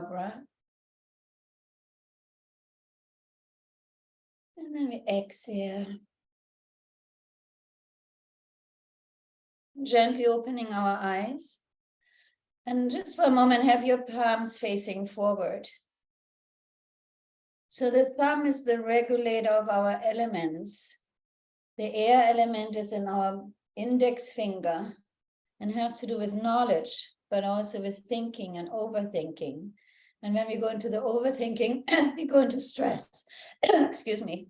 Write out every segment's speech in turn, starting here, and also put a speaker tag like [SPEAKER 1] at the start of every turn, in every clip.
[SPEAKER 1] breath. And then we exhale. Gently opening our eyes. And just for a moment, have your palms facing forward. So the thumb is the regulator of our elements. The air element is in our index finger and has to do with knowledge, but also with thinking and overthinking. And when we go into the overthinking, we go into stress. Excuse me.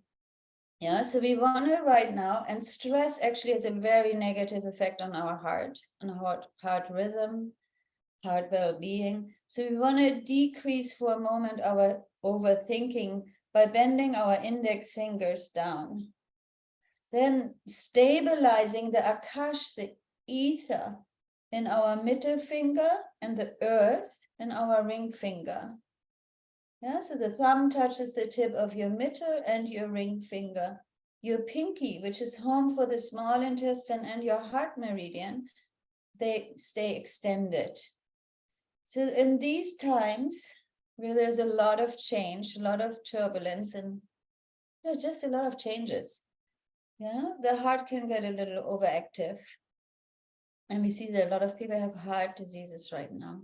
[SPEAKER 1] Yeah, so we want to right now, and stress actually has a very negative effect on our heart, on our heart rhythm, heart well-being. So we want to decrease for a moment our overthinking by bending our index fingers down. Then stabilizing the akash, the ether, in our middle finger and the earth in our ring finger. Yeah, so the thumb touches the tip of your middle and your ring finger. Your pinky, which is home for the small intestine, and your heart meridian, they stay extended. So in these times where there's a lot of change, a lot of turbulence, and just a lot of changes, yeah, the heart can get a little overactive. And we see that a lot of people have heart diseases right now.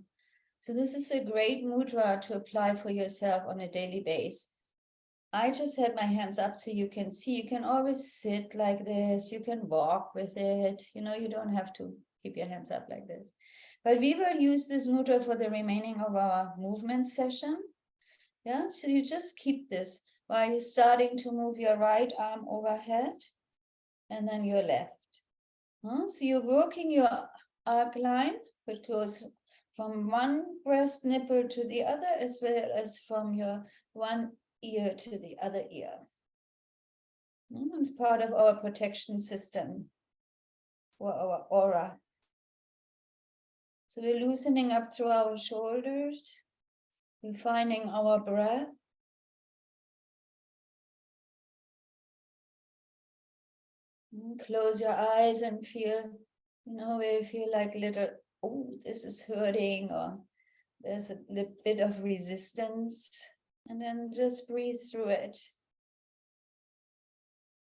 [SPEAKER 1] So this is a great mudra to apply for yourself on a daily basis. I just had my hands up so you can see. You can always sit like this. You can walk with it. You know, you don't have to keep your hands up like this. But we will use this mudra for the remaining of our movement session. Yeah, so you just keep this while you're starting to move your right arm overhead and then your left. So you're working your arc line, which goes from one breast nipple to the other, as well as from your one ear to the other ear. It's part of our protection system for our aura. So we're loosening up through our shoulders, we're finding our breath. Close your eyes and feel, where you feel like little, oh, this is hurting, or there's a little bit of resistance. And then just breathe through it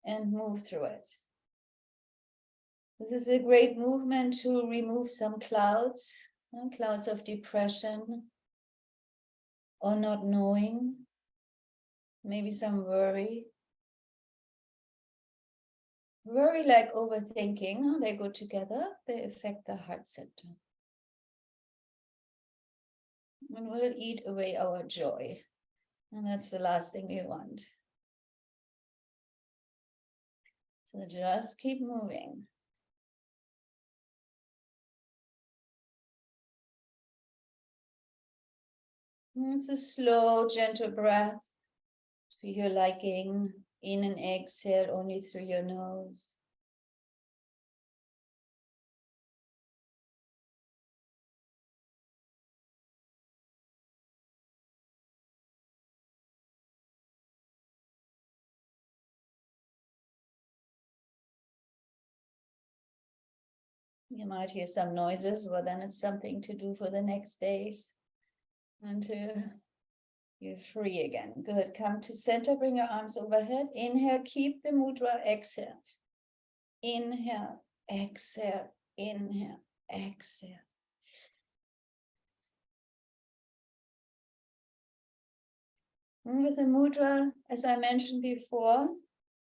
[SPEAKER 1] and move through it. This is a great movement to remove some clouds, clouds of depression or not knowing, maybe some worry. Worry, like overthinking, they go together, they affect the heart center. And will eat away our joy. And that's the last thing we want. So just keep moving. It's a slow, gentle breath to your liking. In and exhale only through your nose. You might hear some noises, well, then it's something to do for the next days until you're free again. Good. Come to center, bring your arms overhead. Inhale, keep the mudra, exhale. Inhale, exhale, inhale, exhale. And with the mudra, as I mentioned before,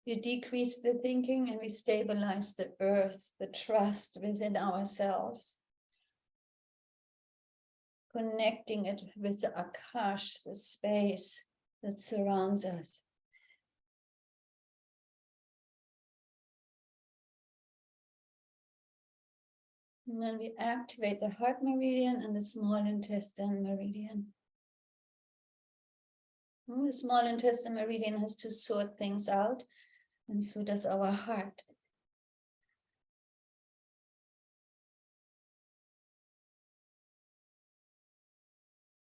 [SPEAKER 1] we decrease the thinking and we stabilize the earth, the trust within ourselves. Connecting it with the akash, the space that surrounds us. And then we activate the heart meridian and the small intestine meridian. And the small intestine meridian has to sort things out, and so does our heart.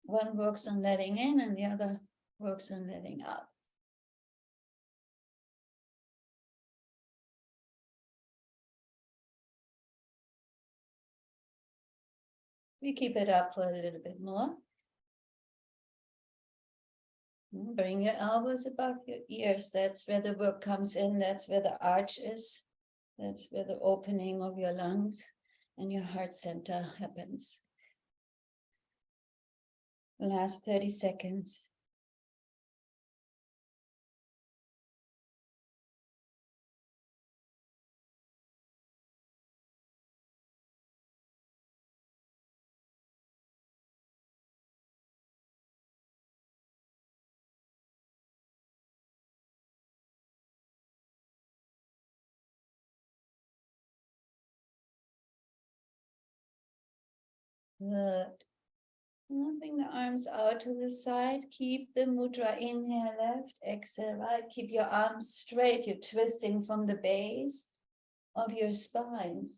[SPEAKER 1] One works on letting in and the other works on letting out. We keep it up for a little bit more. Bring your elbows above your ears. That's where the work comes in. That's where the arch is. That's where the opening of your lungs and your heart center happens. Last 30 seconds. Good. Now bring the arms out to the side. Keep the mudra. Inhale left, exhale right. Keep your arms straight. You're twisting from the base of your spine.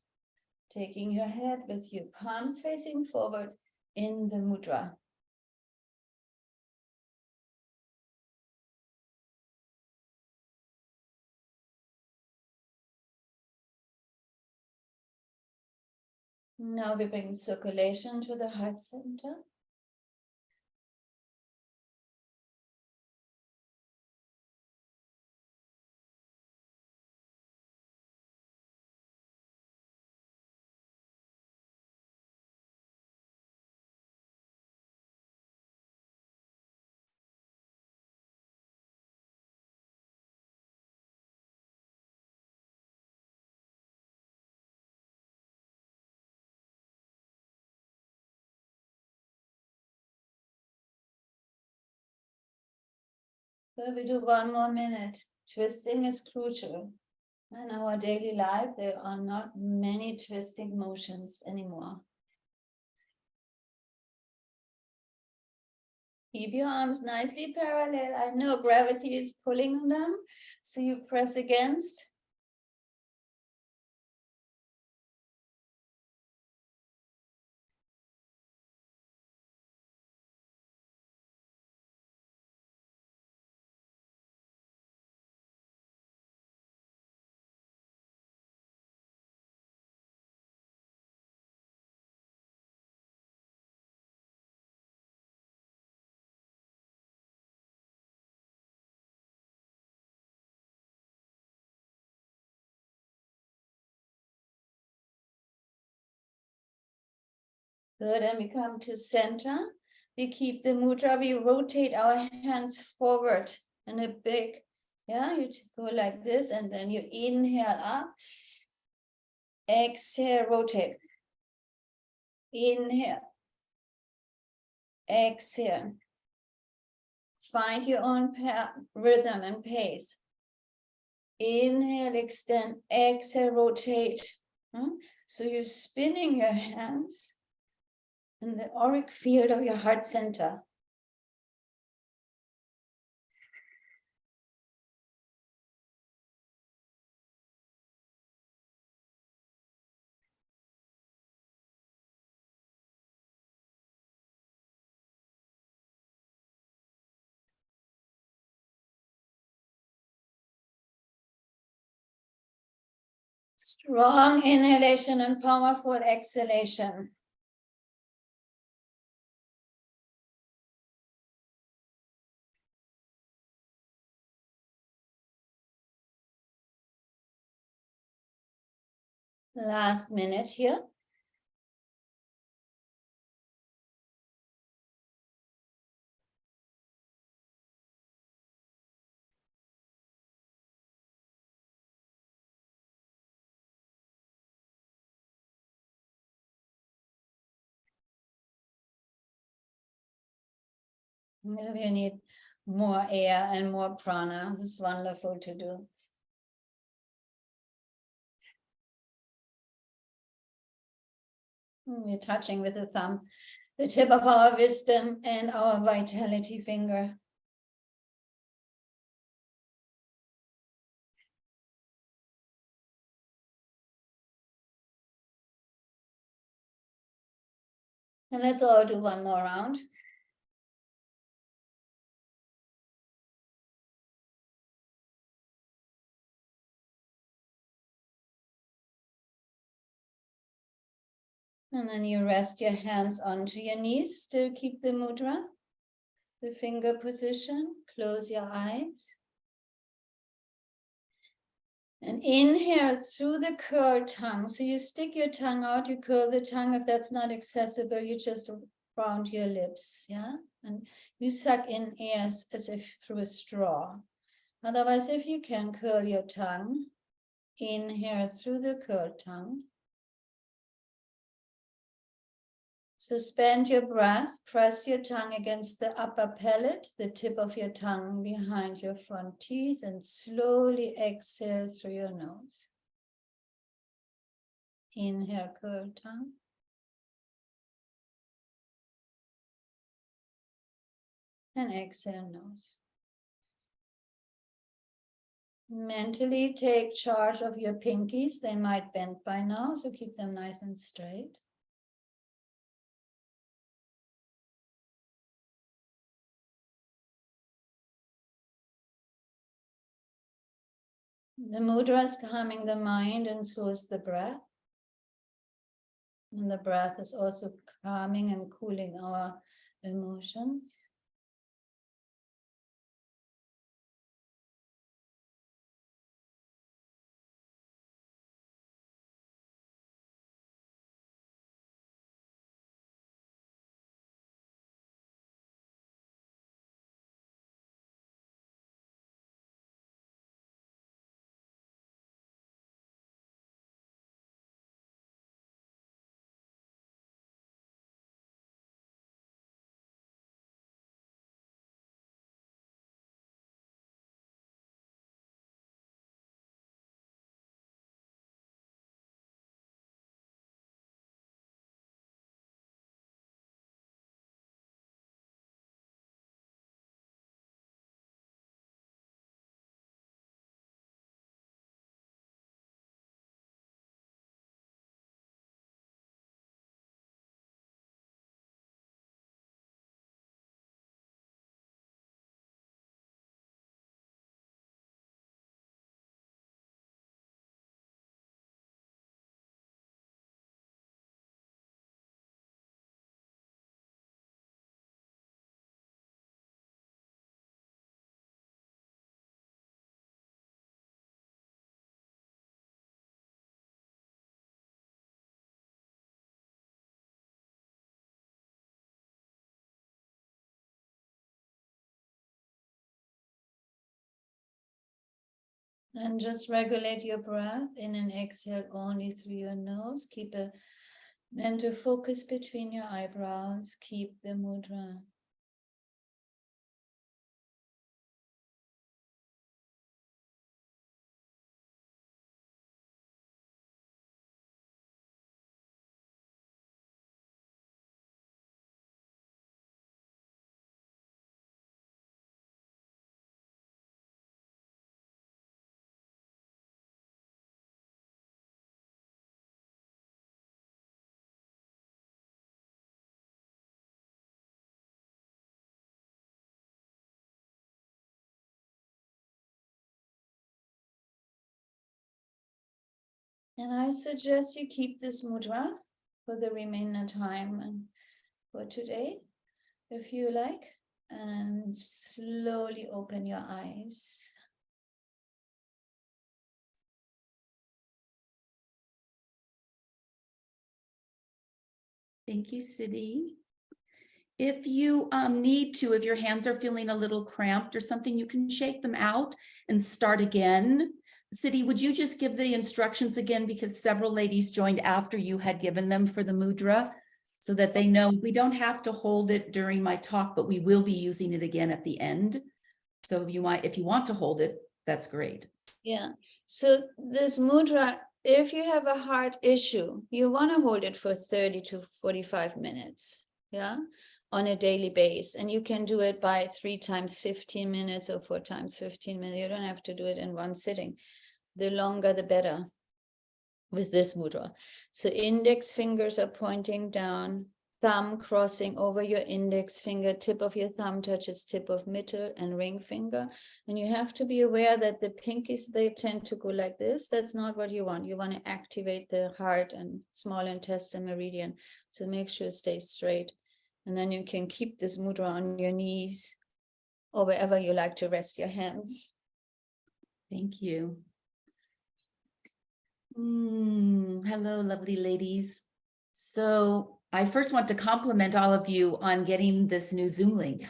[SPEAKER 1] Taking your head with you, palms facing forward in the mudra. Now we bring circulation to the heart center. So we do 1 more minute. Twisting is crucial. In our daily life, there are not many twisting motions anymore. Keep your arms nicely parallel. I know gravity is pulling on them, so you press against. Good, and we come to center. We keep the mudra, we rotate our hands forward in a big, you go like this, and then you inhale up, exhale, rotate. Inhale, exhale. Find your own rhythm and pace. Inhale, extend, exhale, rotate. So you're spinning your hands in the auric field of your heart center. Strong inhalation and powerful exhalation. Last minute here. We need more air and more prana. This is wonderful to do. We're touching with the thumb, the tip of our wisdom and our vitality finger. And let's all do 1 more round. And then you rest your hands onto your knees, still keep the mudra. the finger position. Close your eyes. And inhale through the curled tongue. So you stick your tongue out, you curl the tongue. If that's not accessible, you just round your lips, yeah? And you suck in air as if through a straw. Otherwise, if you can, curl your tongue. Inhale through the curled tongue. Suspend your breath, press your tongue against the upper palate, the tip of your tongue behind your front teeth, and slowly exhale through your nose. Inhale, curled tongue. And exhale, nose. Mentally take charge of your pinkies. They might bend by now, so keep them nice and straight. The mudra is calming the mind, and so is the breath. And the breath is also calming and cooling our emotions. And just regulate your breath in and exhale only through your nose. Keep a mental focus between your eyebrows. Keep the mudra. And I suggest you keep this mudra for the remainder time and for today, if you like, and slowly open your eyes.
[SPEAKER 2] Thank you, Siddhi. If you need to, if your hands are feeling a little cramped or something, you can shake them out and start again. Siddhi, would you just give the instructions again, because several ladies joined after you had given them for the mudra, so that they know we don't have to hold it during my talk, but we will be using it again at the end. So if you want to hold it, that's great.
[SPEAKER 1] Yeah, so this mudra, if you have a heart issue, you want to hold it for 30 to 45 minutes, yeah, on a daily basis. And you can do it by 3 times 15 minutes or 4 times 15 minutes. You don't have to do it in one sitting. The longer, the better with this mudra. So index fingers are pointing down, thumb crossing over your index finger, tip of your thumb touches tip of middle and ring finger. And you have to be aware that the pinkies, they tend to go like this. That's not what you want. You want to activate the heart and small intestine meridian. So make sure it stays straight. And then you can keep this mudra on your knees or wherever you like to rest your hands.
[SPEAKER 2] Thank you. Hello, lovely ladies. So I first want to compliment all of you on getting this new Zoom link.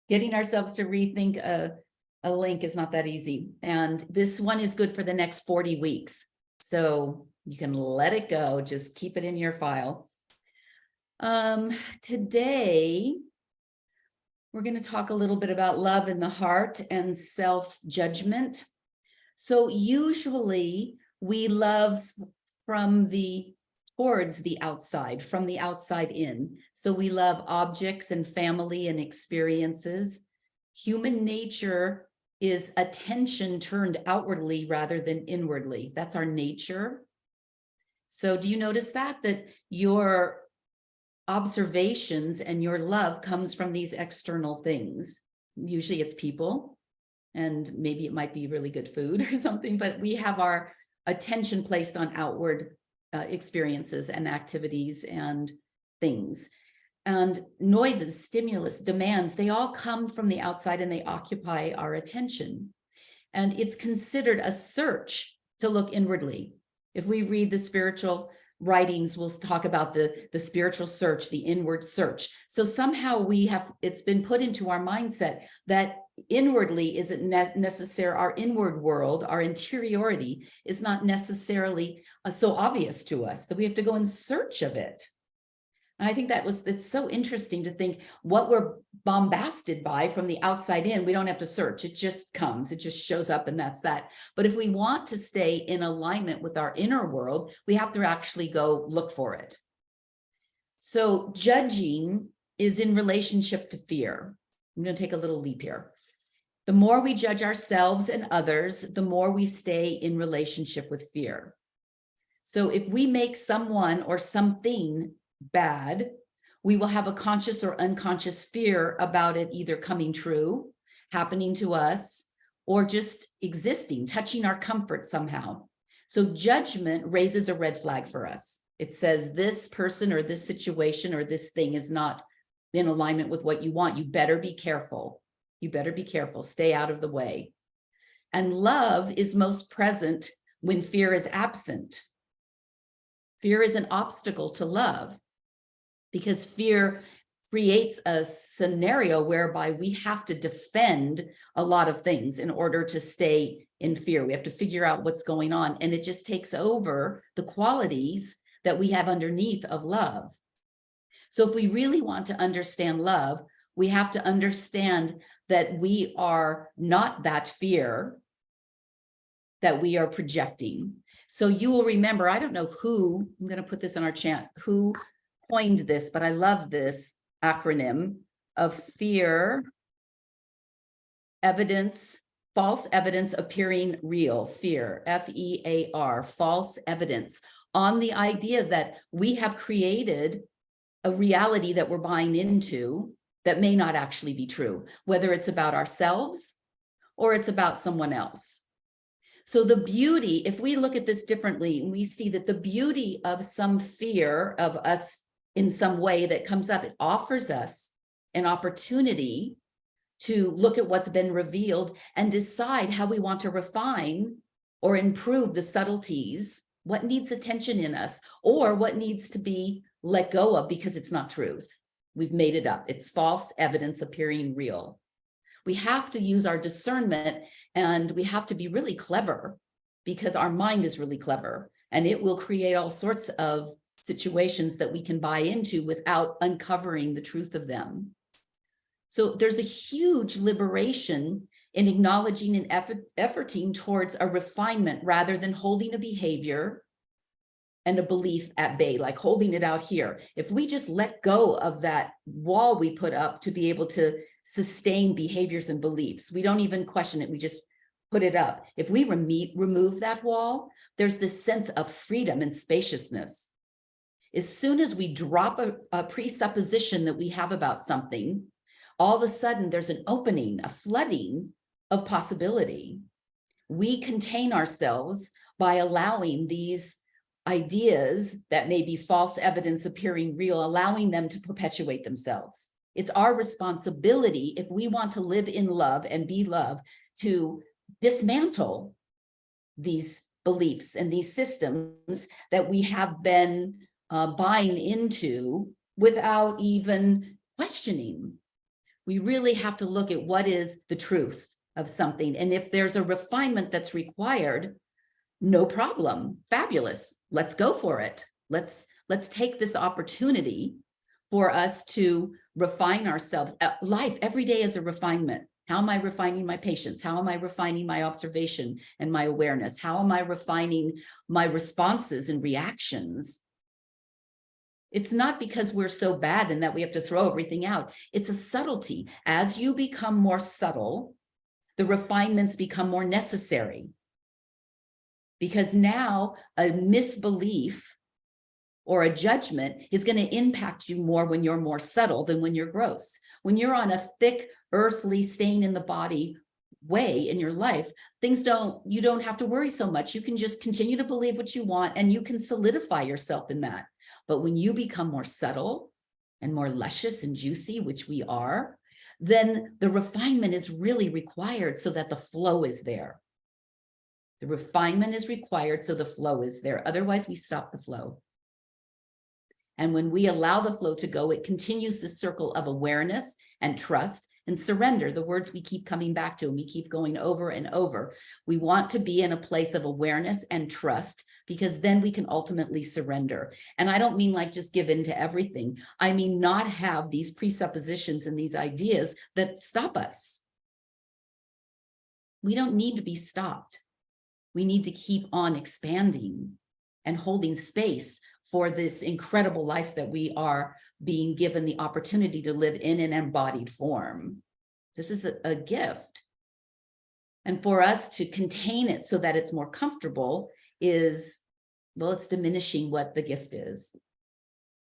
[SPEAKER 2] Getting ourselves to rethink a link is not that easy. And this one is good for the next 40 weeks. So you can let it go, just keep it in your file. Today, we're going to talk a little bit about love in the heart and self-judgment. So usually we love towards the outside, from the outside in. So we love objects and family and experiences. Human nature is attention turned outwardly rather than inwardly. That's our nature. So do you notice that your observations and your love comes from these external things? Usually it's people, and maybe it might be really good food or something, but we have our attention placed on outward experiences and activities and things. And noises, stimulus, demands, they all come from the outside and they occupy our attention. And it's considered a search to look inwardly. If we read the spiritual writings, we'll talk about the spiritual search, the inward search. So somehow it's been put into our mindset that inwardly isn't necessary. Our inward world, our interiority is not necessarily so obvious to us that we have to go in search of it. And I think it's so interesting to think what we're bombarded by from the outside in. We don't have to search. It just comes, it just shows up, and that's that. But if we want to stay in alignment with our inner world, we have to actually go look for it. So judging is in relationship to fear. I'm going to take a little leap here. The more we judge ourselves and others, the more we stay in relationship with fear. So if we make someone or something bad, we will have a conscious or unconscious fear about it either coming true, happening to us, or just existing, touching our comfort somehow. So judgment raises a red flag for us. It says this person or this situation or this thing is not in alignment with what you want. You better be careful. You better be careful. Stay out of the way. And love is most present when fear is absent. Fear is an obstacle to love, because fear creates a scenario whereby we have to defend a lot of things in order to stay in fear. We have to figure out what's going on, and it just takes over the qualities that we have underneath of love. So if we really want to understand love, we have to understand that we are not that fear that we are projecting. So you will remember, I don't know who, I'm going to put this in our chat, who coined this, but I love this acronym of fear, evidence, false evidence appearing real, fear, F-E-A-R, false evidence, on the idea that we have created a reality that we're buying into that may not actually be true, whether it's about ourselves or it's about someone else. So the beauty, if we look at this differently, and we see that the beauty of some fear of us in some way that comes up, it offers us an opportunity to look at what's been revealed and decide how we want to refine or improve the subtleties, what needs attention in us, or what needs to be let go of because it's not truth. We've made it up. It's false evidence appearing real. We have to use our discernment, and we have to be really clever, because our mind is really clever, and it will create all sorts of situations that we can buy into without uncovering the truth of them. So there's a huge liberation in acknowledging and efforting towards a refinement rather than holding a behavior and a belief at bay, like holding it out here. If we just let go of that wall we put up to be able to sustain behaviors and beliefs, we don't even question it, we just put it up. If we remove that wall, there's this sense of freedom and spaciousness. As soon as we drop a presupposition that we have about something, all of a sudden there's an opening, a flooding of possibility. We contain ourselves by allowing these ideas that may be false evidence appearing real, allowing them to perpetuate themselves. It's our responsibility, if we want to live in love and be love, to dismantle these beliefs and these systems that we have been buying into without even questioning. We really have to look at what is the truth of something. And if there's a refinement that's required, no problem, fabulous, let's go for it. Let's take this opportunity for us to refine ourselves. Life every day is a refinement. How am I refining my patience? How am I refining my observation and my awareness? How am I refining my responses and reactions? It's not because we're so bad and that we have to throw everything out. It's a subtlety. As you become more subtle, the refinements become more necessary. Because now a misbelief or a judgment is going to impact you more when you're more subtle than when you're gross. When you're on a thick, earthly, staying in the body way in your life, you don't have to worry so much. You can just continue to believe what you want and you can solidify yourself in that. But when you become more subtle and more luscious and juicy, which we are, then the refinement is really required so that the flow is there. The refinement is required so the flow is there. Otherwise, we stop the flow. And when we allow the flow to go, it continues the circle of awareness and trust and surrender, the words we keep coming back to and we keep going over and over. We want to be in a place of awareness and trust because then we can ultimately surrender. And I don't mean like just give in to everything. I mean not have these presuppositions and these ideas that stop us. We don't need to be stopped. We need to keep on expanding and holding space for this incredible life that we are being given the opportunity to live in an embodied form. This is a gift. And for us to contain it so that it's more comfortable is, well, it's diminishing what the gift is.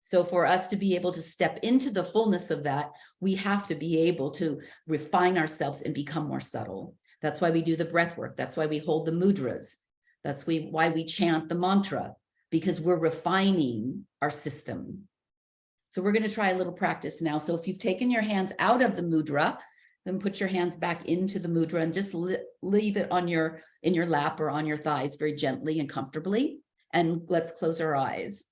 [SPEAKER 2] So for us to be able to step into the fullness of that, we have to be able to refine ourselves and become more subtle. That's why we do the breath work. That's why we hold the mudras. That's why we chant the mantra, because we're refining our system. So we're going to try a little practice now. So if you've taken your hands out of the mudra, then put your hands back into the mudra and just leave it on in your lap or on your thighs very gently and comfortably. And let's close our eyes.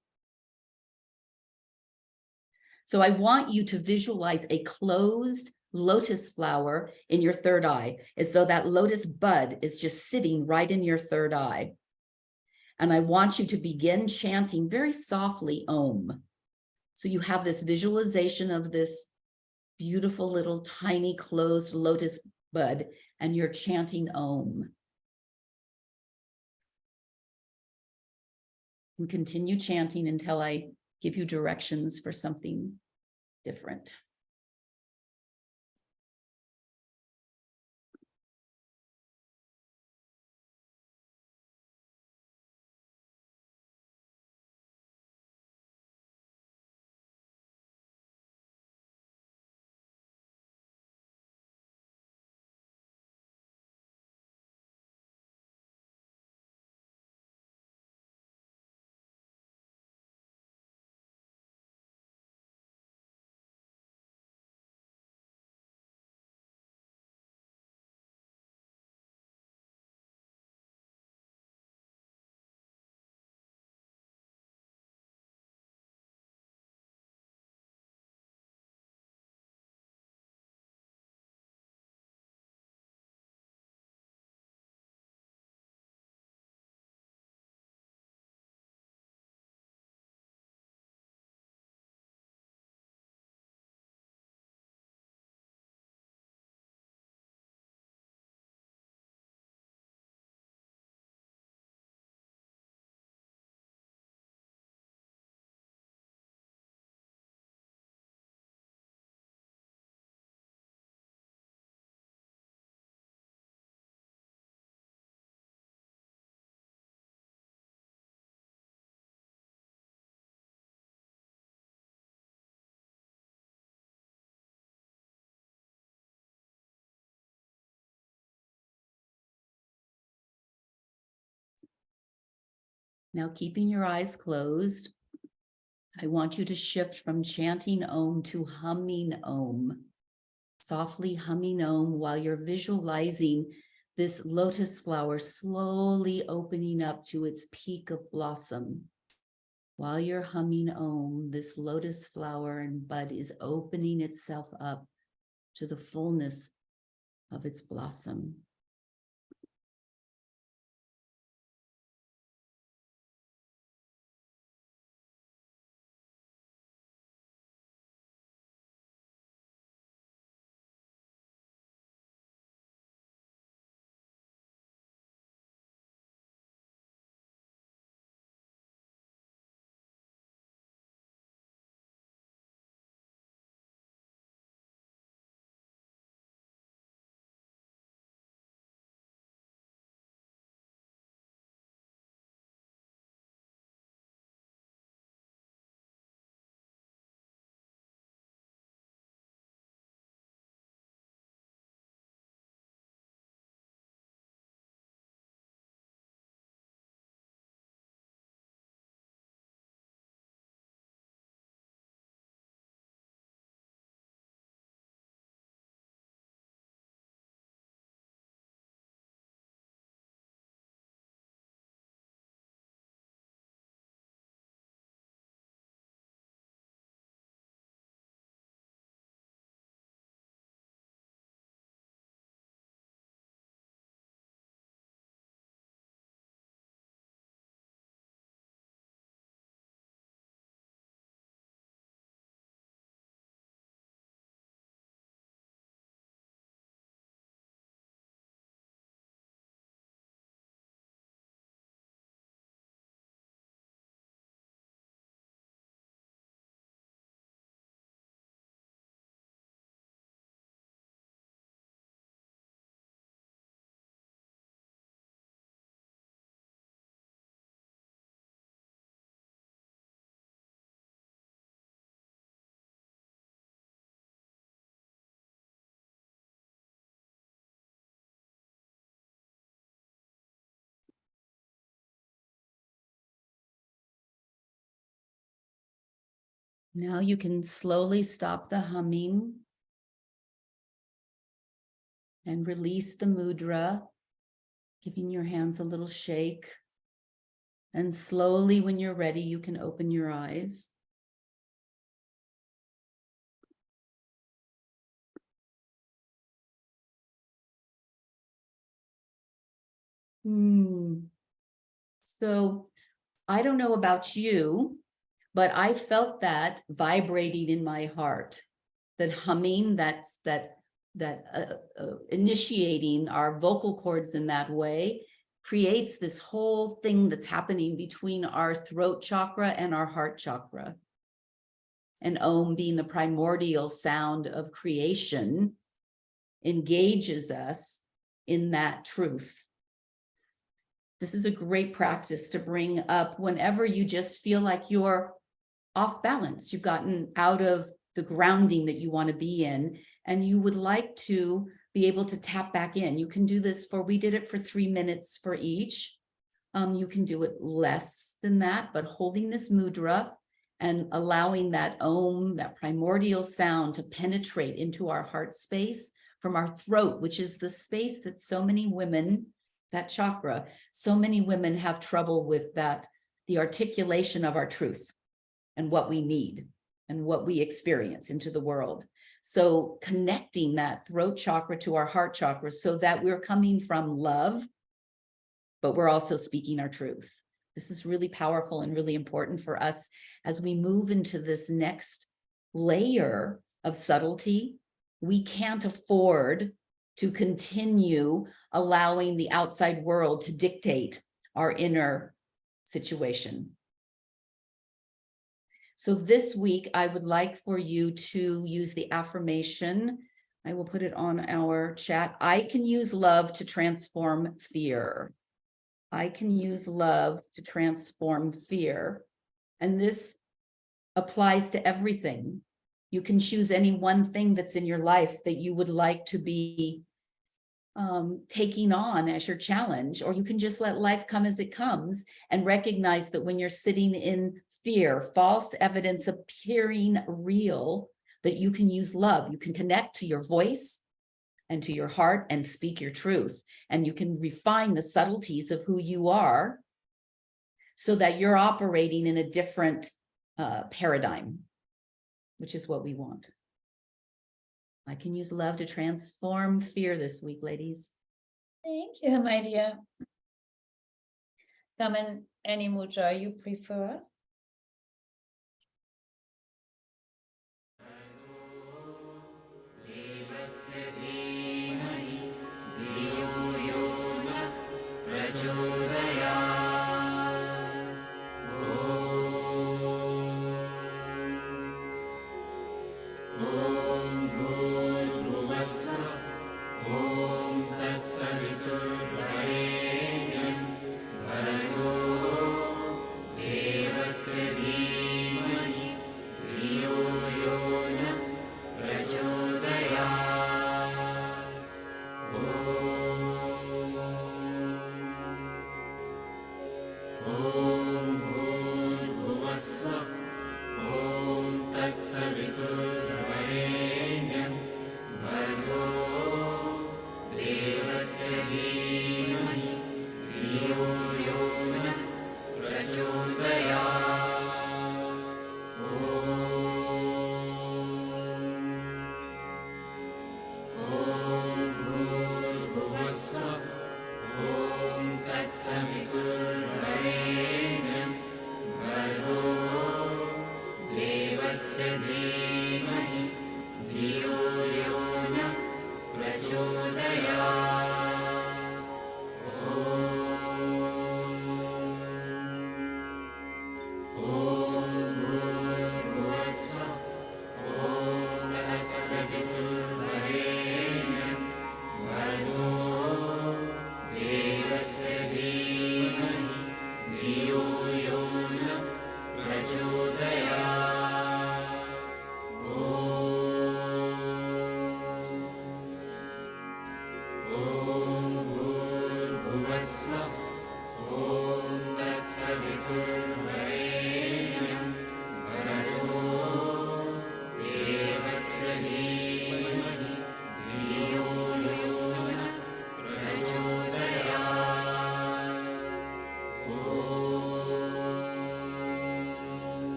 [SPEAKER 2] So I want you to visualize a closed lotus flower in your third eye, as though that lotus bud is just sitting right in your third eye. And I want you to begin chanting very softly Om. So you have this visualization of this beautiful little tiny closed lotus bud, and you're chanting Om. And continue chanting until I give you directions for something different. Now, keeping your eyes closed, I want you to shift from chanting Om to humming Om, softly humming Om while you're visualizing this lotus flower slowly opening up to its peak of blossom. While you're humming Om, this lotus flower and bud is opening itself up to the fullness of its blossom. Now you can slowly stop the humming and release the mudra, giving your hands a little shake. And slowly, when you're ready, you can open your eyes. So I don't know about you, but I felt that vibrating in my heart, that humming, that initiating our vocal cords in that way creates this whole thing that's happening between our throat chakra and our heart chakra. And Om, being the primordial sound of creation, engages us in that truth. This is a great practice to bring up whenever you just feel like you're off balance. You've gotten out of the grounding that you want to be in, and you would like to be able to tap back in. You can do this we did it for 3 minutes for each. You can do it less than that, but holding this mudra and allowing that Om, that primordial sound, to penetrate into our heart space from our throat, which is the space that so many women, that chakra, so many women have trouble with, that the articulation of our truth and what we need and what we experience into the world. So connecting that throat chakra to our heart chakra so that we're coming from love, but we're also speaking our truth. This is really powerful and really important for us as we move into this next layer of subtlety. We can't afford to continue allowing the outside world to dictate our inner situation. So this week, I would like for you to use the affirmation. I will put it on our chat. I can use love to transform fear. I can use love to transform fear. And this applies to everything. You can choose any one thing that's in your life that you would like to be taking on as your challenge, or you can just let life come as it comes and recognize that when you're sitting in fear, false evidence appearing real, that you can use love. You can connect to your voice and to your heart and speak your truth. And you can refine the subtleties of who you are so that you're operating in a different paradigm, which is what we want. I can use love to transform fear this week, ladies.
[SPEAKER 1] Thank you, my dear. Come any mudra you prefer.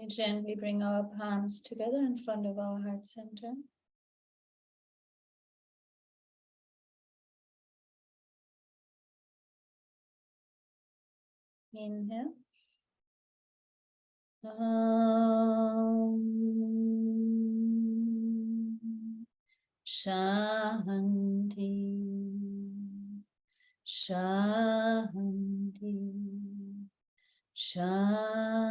[SPEAKER 1] We gently bring our palms together in front of our heart center. Inhale. Shanti. Shanti. Shanti.